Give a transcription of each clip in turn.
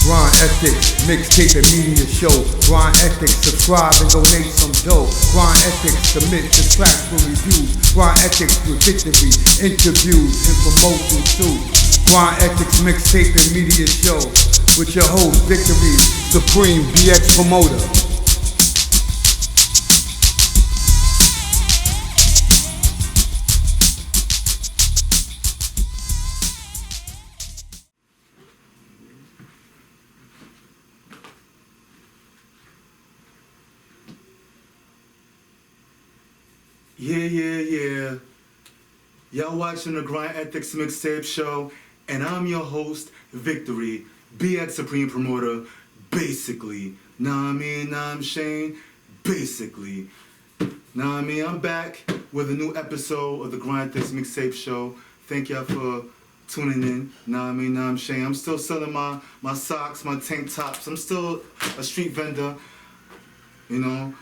Grind Ethiks Mixtape and media show. Grind Ethiks, subscribe and donate some dough. Grind Ethiks, submit the tracks for reviews. Grind Ethiks with Viktory, interviews and promotions too. Grind Ethiks Mixtape and media show with your host Viktory Supreme BX Promoter. Yeah. Y'all watching the Grind Ethiks Mixtape show, and I'm your host, Viktory BX Supreme Promoter. Basically, I'm Shane. Basically, I'm back with a new episode of the Grind Ethiks Mixtape show. Thank y'all for tuning in. I'm Shane. I'm still selling my socks, my tank tops. I'm still a street vendor, you know.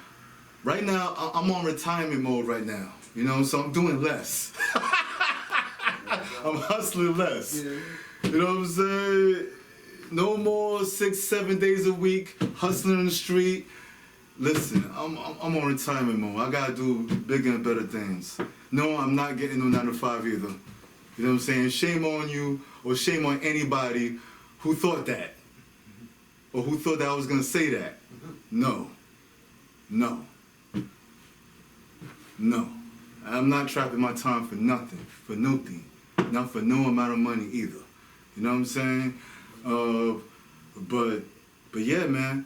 Right now, I'm on retirement mode right now, you know, so I'm doing less. I'm hustling less. You know what I'm saying? No more 6-7 days a week hustling in the street. Listen, I'm on retirement mode. I gotta do bigger and better things. No, I'm not getting no 9 to 5 either. You know what I'm saying? Shame on you, or shame on anybody who thought that, or who thought that I was gonna say that. No. I'm not trapping my time for nothing, for nothing, not for no amount of money either. You know what I'm saying? But yeah, man.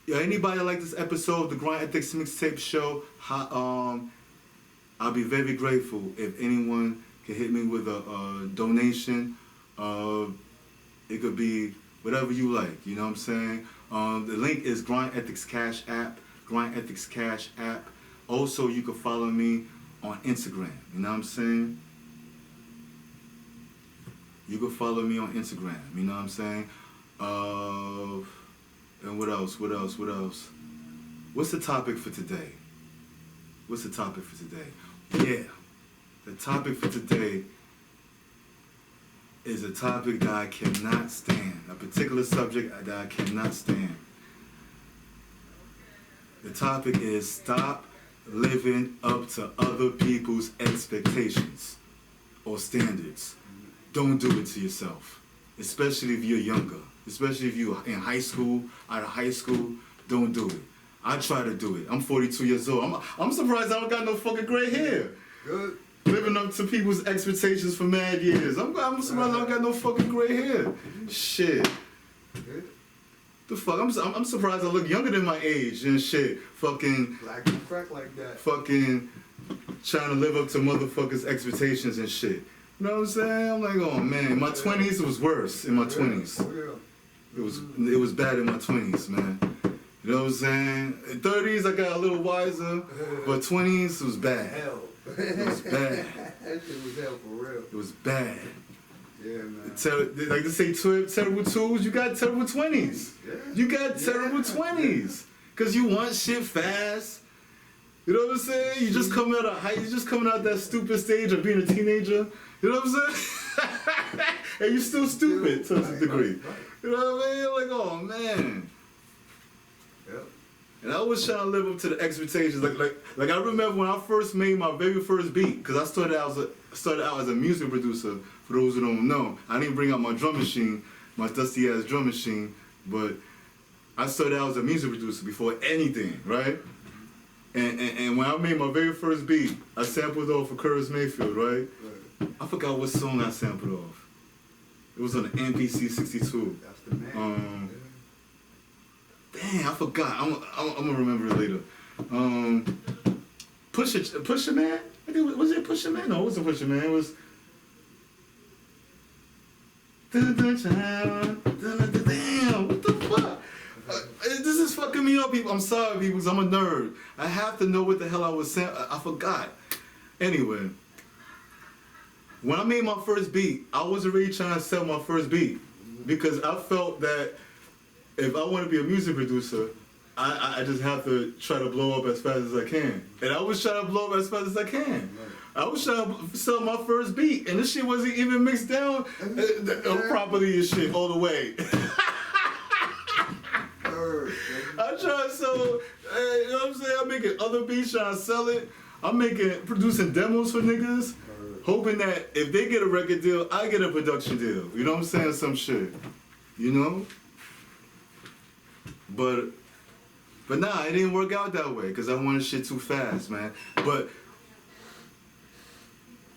Yeah, anybody like this episode of the Grind Ethiks Mixtape show? I'll be very grateful if anyone can hit me with a donation. It could be whatever you like. You know what I'm saying? The link is Grind Ethiks Cash App. Grind Ethiks Cash App. Also, you can follow me on Instagram, you know what I'm saying? You can follow me on Instagram, you know what I'm saying? And what else? What's the topic for today? Yeah, the topic for today is a topic that I cannot stand, a particular subject that I cannot stand. The topic is stop living up to other people's expectations or standards. Don't do it to yourself, especially if you're younger, especially if you're in high school, out of high school. Don't do it. I try to do it. I'm 42 years old. I'm surprised I don't got no fucking gray hair. Good. Living up to people's expectations for mad years. I'm surprised I don't got no fucking gray hair. Shit. Good. The fuck? I'm surprised I look younger than my age and shit. Fucking black and crack like that. Fucking trying to live up to motherfuckers' expectations and shit. You know what I'm saying? I'm like, oh man, in my 20s it was worse. In my 20s, it was bad in my 20s, man. You know what I'm saying? In 30s I got a little wiser, but 20s it was bad. Hell. It was bad. That shit was hell for real. It was bad. Yeah, man. Like they say, terrible tools, you got terrible 20s. Yeah. You got terrible 20s. Because you want shit fast. You know what I'm saying? You just coming out that stupid stage of being a teenager. You know what I'm saying? And you still stupid to a degree. Right. You know what I mean? Like, oh man. Yep. And I was trying to live up to the expectations. Like I remember when I first made my very first beat, because I started out as a music producer. For those who don't know, I didn't bring out my drum machine, my dusty ass drum machine, but I started out as a music producer before anything, right? And when I made my very first beat, I sampled off of Curtis Mayfield, right? I forgot what song I sampled off. It was on the MPC 62. That's the man. Damn, I forgot. I'm gonna remember it later. Push It Man? I think was it Push It Man? No, it wasn't Push It Man. It was. Damn, what the fuck? This is fucking me up, people. I'm sorry, people, because I'm a nerd. I have to know what the hell I was saying. I forgot. Anyway, when I made my first beat, I wasn't really trying to sell my first beat because I felt that if I want to be a music producer, I just have to try to blow up as fast as I can. And I was trying to blow up as fast as I can. I was trying to sell my first beat, and this shit wasn't even mixed down properly and shit all the way. making other beats trying to sell it. I'm producing demos for niggas, hoping that if they get a record deal, I get a production deal. You know what I'm saying? Some shit. You know? But nah, it didn't work out that way because I wanted shit too fast, man. But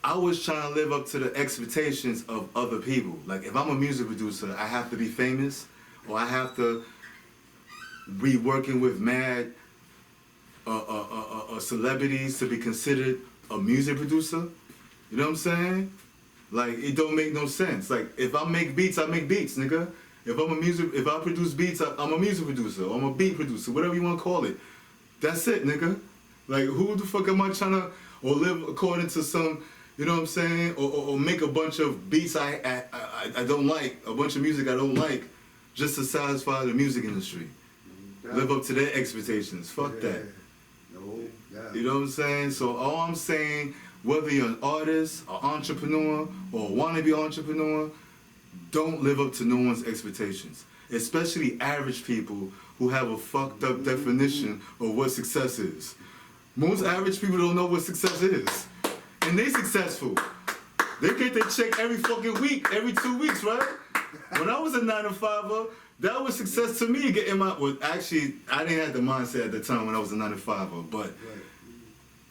I was trying to live up to the expectations of other people. Like, if I'm a music producer, I have to be famous, or I have to be working with mad celebrities to be considered a music producer. You know what I'm saying? Like, it don't make no sense. Like, if I make beats, I make beats, nigga. If I produce beats, I'm a music producer, or I'm a beat producer, whatever you want to call it. That's it, nigga. Like, who the fuck am I trying to, or live according to some, you know what I'm saying? Or make a bunch of beats I don't like, a bunch of music I don't like, just to satisfy the music industry. Live up to their expectations. Fuck that. You know what I'm saying? So all I'm saying, whether you're an artist, an entrepreneur, or a wannabe entrepreneur, don't live up to no one's expectations. Especially average people who have a fucked up definition of what success is. Most average people don't know what success is. And they successful. They get their check every fucking week, every 2 weeks, right? When I was a 9-to-5er, that was success to me, getting my, well, actually, I didn't have the mindset at the time when I was a 9-to-5er, but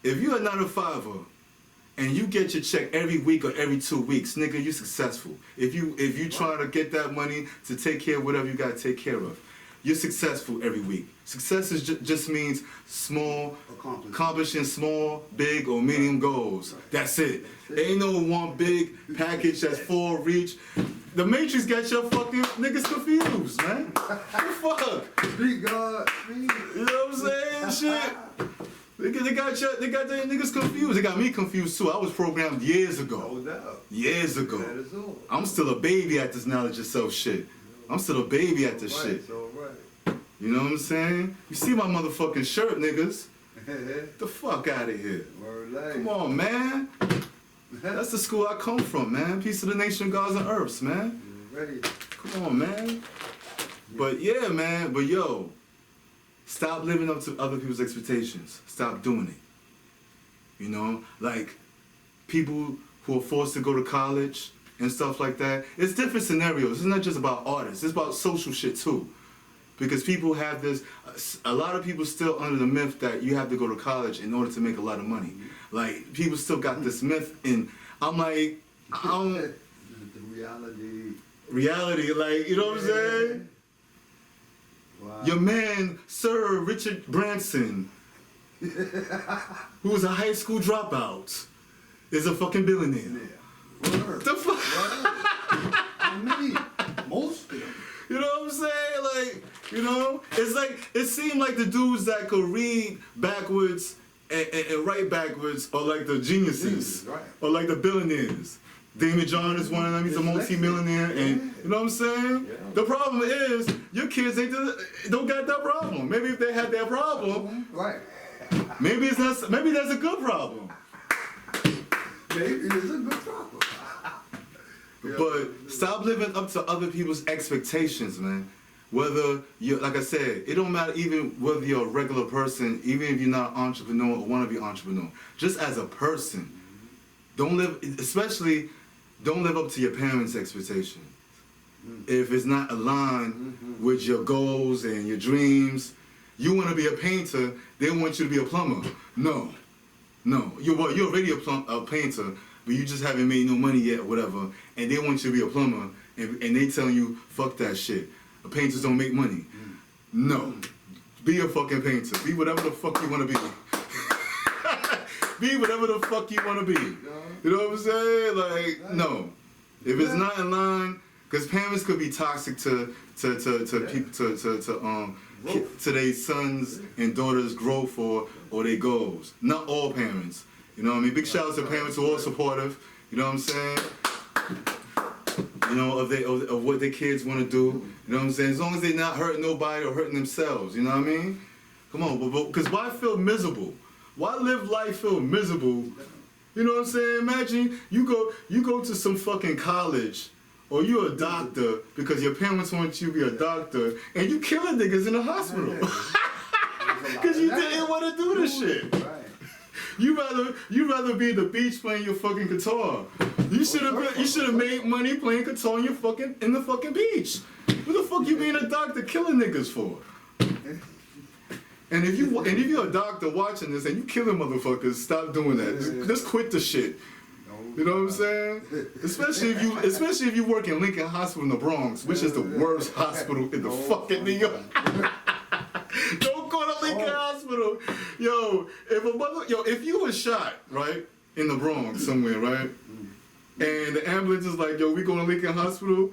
if you're a 9-to-5er and you get your check every week or every 2 weeks, nigga, you successful. If you try to get that money to take care of whatever you gotta take care of, you're successful every week. Success is just means small, accomplishing small, big, or medium goals. That's it. Ain't no one big package that's full reach. The Matrix got your fucking niggas confused, man. What the fuck? Big God, you know what I'm saying? Shit. They got their niggas confused. They got me confused too. I was programmed years ago. No doubt. Years ago. That is all. I'm still a baby at this knowledge of self shit. I'm still a baby at this shit. It's all right. You know what I'm saying? You see my motherfucking shirt, niggas. Get the fuck out of here. Word life. Come on, man. That's the school I come from, man. Peace of the nation, gods and earths, man. Ready. Come on, man. But yeah, man. But yo, stop living up to other people's expectations. Stop doing it. You know, like people who are forced to go to college and stuff like that. It's different scenarios. It's not just about artists. It's about social shit too. Because people have this, a lot of people still under the myth that you have to go to college in order to make a lot of money. Like, people still got this myth, and I'm like, I don't... The reality. Reality, like, you know what I'm saying? Wow. Your man, Sir Richard Branson, who was a high school dropout, is a fucking billionaire. Word. The fuck? How many? Most of them. You know what I'm saying? Like, you know, it's like, it seemed like the dudes that could read backwards and write backwards are like the geniuses, Right. or like the billionaires. Damon John is one of them, he's a multi-millionaire, and you know what I'm saying? Yeah. The problem is, your kids don't got that problem. Maybe if they had that problem, Right. maybe that's a good problem. Maybe it is a good problem. But stop living up to other people's expectations, man. Whether you're, like I said, it don't matter even whether you're a regular person, even if you're not an entrepreneur or want to be an entrepreneur. Just as a person, don't live up to your parents' expectations. If it's not aligned with your goals and your dreams, you want to be a painter, they want you to be a plumber. No. You're already a painter, but you just haven't made no money yet or whatever, and they want you to be a plumber, and they telling you, fuck that shit. Painters don't make money. No. Be a fucking painter. Be whatever the fuck you want to be. Be whatever the fuck you want to be. You know what I'm saying? Like, no. If it's not in line, because parents could be toxic to their sons and daughters' growth or their goals. Not all parents. You know what I mean? Big shout out to parents who are supportive. You know what I'm saying? You know, of what their kids want to do. You know what I'm saying? As long as they're not hurting nobody or hurting themselves. You know what I mean? Come on, because why feel miserable? Why live life feel miserable? You know what I'm saying? Imagine you go to some fucking college, or you're a doctor because your parents want you to be a doctor, and you killing niggas in the hospital. Because you didn't want to do this shit. Right. You rather be at the beach playing your fucking guitar. You should have made money playing guitar in the fucking beach. What the fuck you being a doctor killing niggas for? And if you're a doctor watching this and you killing motherfuckers, stop doing that. Just quit the shit. You know what I'm saying? Especially if you work in Lincoln Hospital in the Bronx, which is the worst hospital in the fucking New York. Don't go to Lincoln Hospital. If you were shot, right, in the Bronx somewhere, right? And the ambulance is like, yo, we going to Lincoln Hospital.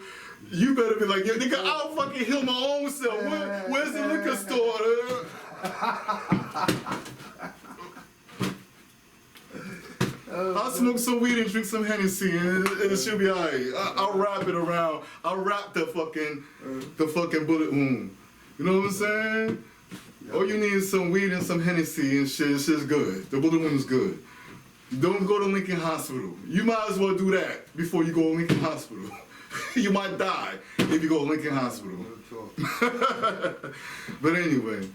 You better be like, yo, nigga, I'll fucking heal my own self. Where's the liquor store? I'll smoke some weed and drink some Hennessy and it should be alright. I'll wrap it around. I'll wrap the fucking bullet wound. You know what I'm saying? All you need is some weed and some Hennessy and shit. Shit's good. The bullet wound's good. Don't go to Lincoln Hospital. You might as well do that before you go to Lincoln Hospital. You might die if you go to Lincoln Hospital. But anyway.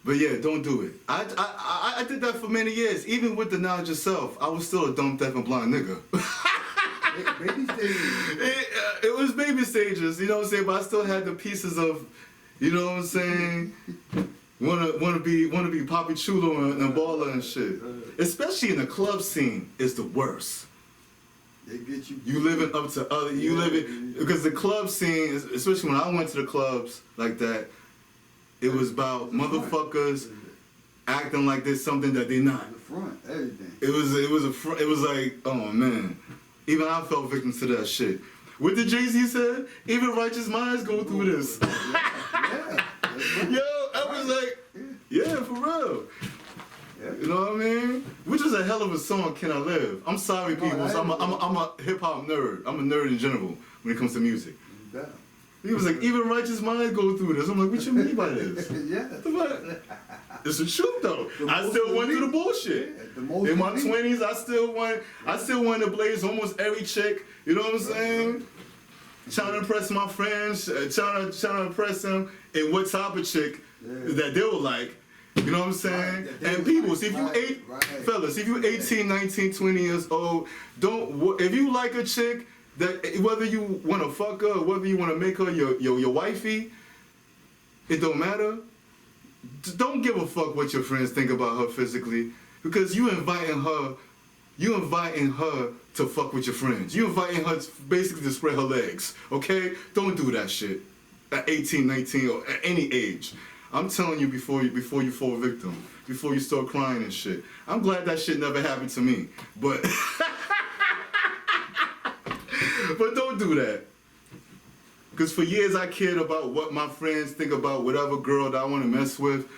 But yeah, don't do it. I did that for many years. Even with the knowledge of self, I was still a dumb, deaf, and blind nigga. Baby stages. It was baby stages, you know what I'm saying? But I still had the pieces of, you know what I'm saying? Wanna be Papi Chulo and baller and shit. Especially in the club scene, is the worst. They get you. You living up to other. Because the club scene, especially when I went to the clubs like that, it was about motherfuckers acting like there's something that they're not. The front, everything. It was like, oh man. Even I fell victim to that shit. What did Jay-Z said? Even righteous minds go through this. Yeah. Yo, I was like, yeah, for real. Yeah. You know what I mean? Which is a hell of a song, Can I Live? I'm sorry, people. I'm a hip-hop nerd. I'm a nerd in general when it comes to music. Yeah. He was like, even righteous minds go through this. I'm like, what you mean by this? Yeah. It's the truth though. I still went through the bullshit. In my 20s, I still wanted to blaze almost every chick. You know what I'm saying? Trying to impress my friends, trying to impress them in what type of chick that they were like. You know what I'm saying? Right. And people, if you fellas, if you 18, 19, 20 years old, if you like a chick, that whether you want to fuck her or whether you want to make her your wifey, it don't matter. Don't give a fuck what your friends think about her physically, because you inviting her to fuck with your friends. You inviting her basically to spread her legs, okay? Don't do that shit at 18, 19, or at any age. I'm telling you before you fall victim, before you start crying and shit. I'm glad that shit never happened to me, but but don't do that. Because for years I cared about what my friends think about whatever girl that I want to mess with.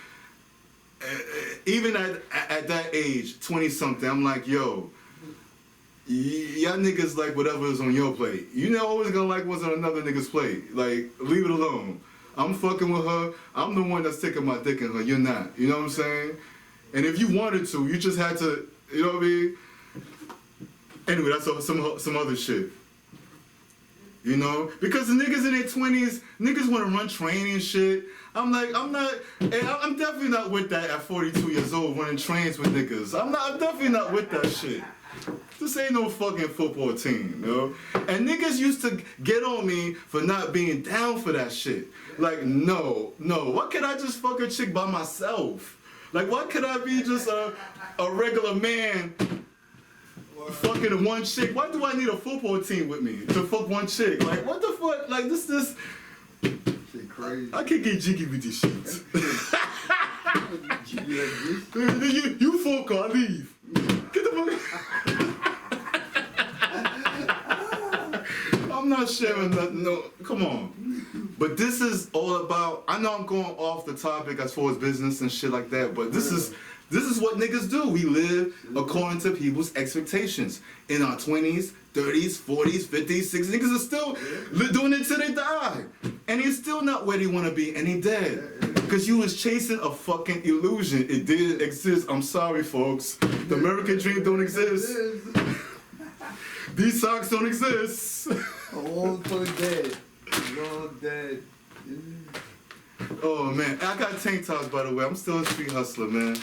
Even at that age, 20-something, I'm like, yo, y'all niggas like whatever is on your plate. You're not always gonna like what's on another nigga's plate. Like, leave it alone. I'm fucking with her. I'm the one that's sticking my dick in her. You're not. You know what I'm saying? And if you wanted to, you just had to, you know what I mean? Anyway, that's some other shit. You know? Because the niggas in their 20s, niggas want to run train and shit. I'm definitely not with that at 42 years old, running trains with niggas. I'm definitely not with that shit. This ain't no fucking football team, you know? And niggas used to get on me for not being down for that shit. Like, no. Why can't I just fuck a chick by myself? Like, why could I be just a regular man fucking one chick? Why do I need a football team with me to fuck one chick? Like, what the fuck? Like, this shit crazy. I can't get jiggy with this shit. You fuck, I leave. Get the fuck. I'm not sharing nothing. No, come on. But this is all about. I know I'm going off the topic as far as business and shit like that. But this is what niggas do. We live according to people's expectations. In our 20s, 30s, 40s, 50s, 60s, niggas are still doing it till they die. And he's still not where they want to be, and he dead. Because you was chasing a fucking illusion. It didn't exist. I'm sorry, folks. The American dream don't exist. These socks don't exist. All for dead. All dead. Oh man, I got tank tops by the way. I'm still a street hustler, man.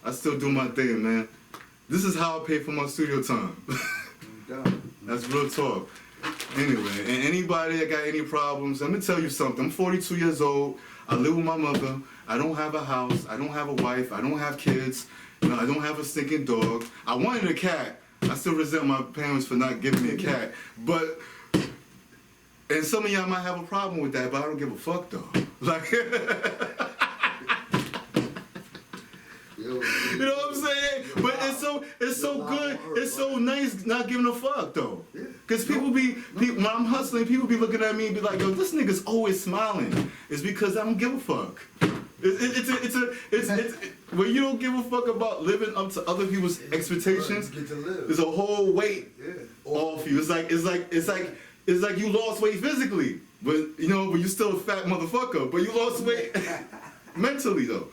I still do my thing, man. This is how I pay for my studio time. That's real talk. Anyway, and anybody that got any problems, let me tell you something. I'm 42 years old. I live with my mother. I don't have a house. I don't have a wife. I don't have kids. You know, I don't have a stinking dog. I wanted a cat. I still resent my parents for not giving me a cat. But, and some of y'all might have a problem with that, but I don't give a fuck though. Like, you know what I'm saying? But it's so good. It's so nice not giving a fuck though. Cause people when I'm hustling, people be looking at me and be like, yo, this nigga's always smiling. It's because I don't give a fuck. It's when you don't give a fuck about living up to other people's expectations. There's a whole weight off you. It's like you lost weight physically, but you know, but you still a fat motherfucker. But you lost weight mentally though.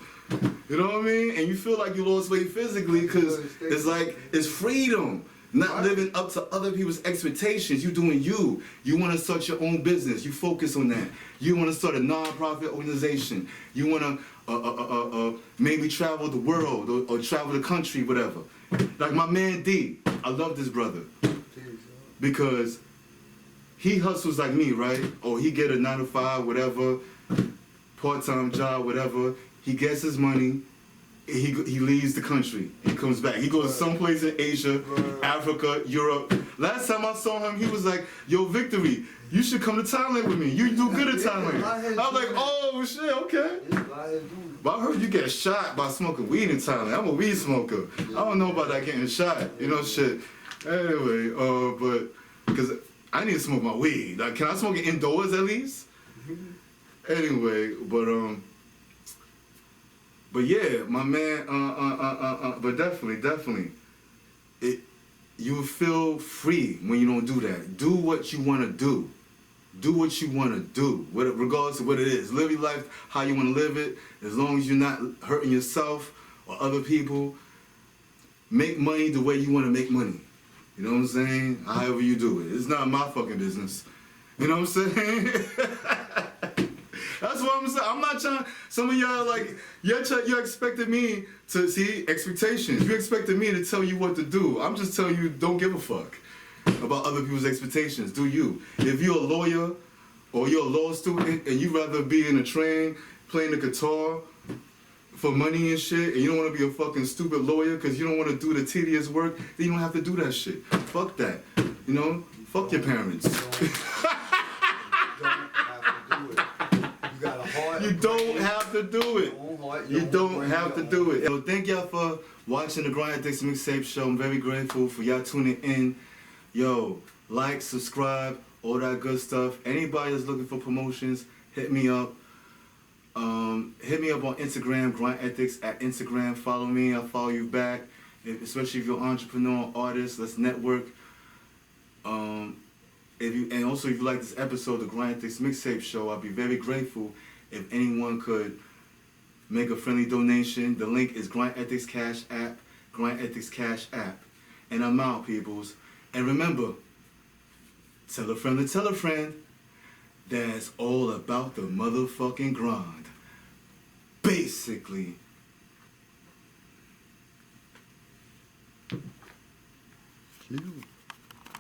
You know what I mean? And you feel like you lost weight physically because it's like it's freedom. Not living up to other people's expectations. You doing you. You want to start your own business. You focus on that. You want to start a non-profit organization. You want to maybe travel the world or travel the country, whatever. Like my man D. I love this brother because he hustles like me, right? Or he get a 9 to 5, whatever, part-time job, whatever. He gets his money. He leaves the country. He comes back. He goes someplace in Asia, Africa, Europe. Last time I saw him, he was like, yo, Viktory, you should come to Thailand with me. You do good at Thailand. I was like, oh, shit, okay. But I heard you get shot by smoking weed in Thailand. I'm a weed smoker. I don't know about that getting shot. You know, shit. Anyway, but, because I need to smoke my weed. Like, can I smoke it indoors at least? Anyway, but yeah, my man, but definitely, you feel free when you don't do that. Do what you want to do. Do what you want to do, regardless of what it is. Live your life how you want to live it, as long as you're not hurting yourself or other people. Make money the way you want to make money. You know what I'm saying? However you do it. It's not my fucking business. You know what I'm saying? That's what I'm saying. I'm not trying. Some of y'all like you expected me to see expectations. You expected me to tell you what to do. I'm just telling you, don't give a fuck about other people's expectations. Do you? If you're a lawyer or you're a law student and you rather be in a train playing the guitar for money and shit, and you don't want to be a fucking stupid lawyer because you don't want to do the tedious work, then you don't have to do that shit. Fuck that. You know? Fuck your parents. You don't have to do it. You don't have to do it. So thank y'all for watching the Ethiks Mixtape show. I'm very grateful for y'all tuning in. Yo, like, subscribe, all that good stuff. Anybody that's looking for promotions, hit me up. Hit me up on Instagram, Ethiks at Instagram. Follow me, I'll follow you back. Especially if you're an entrepreneur, artist, let's network. And also if you like this episode, the Ethiks Mixtape show, I'll be very grateful if anyone could make a friendly donation. The link is Ethiks Cash App, Ethiks Cash App. And I'm out, peoples. And remember, tell a friend to tell a friend, that's all about the motherfucking grind. Basically. You.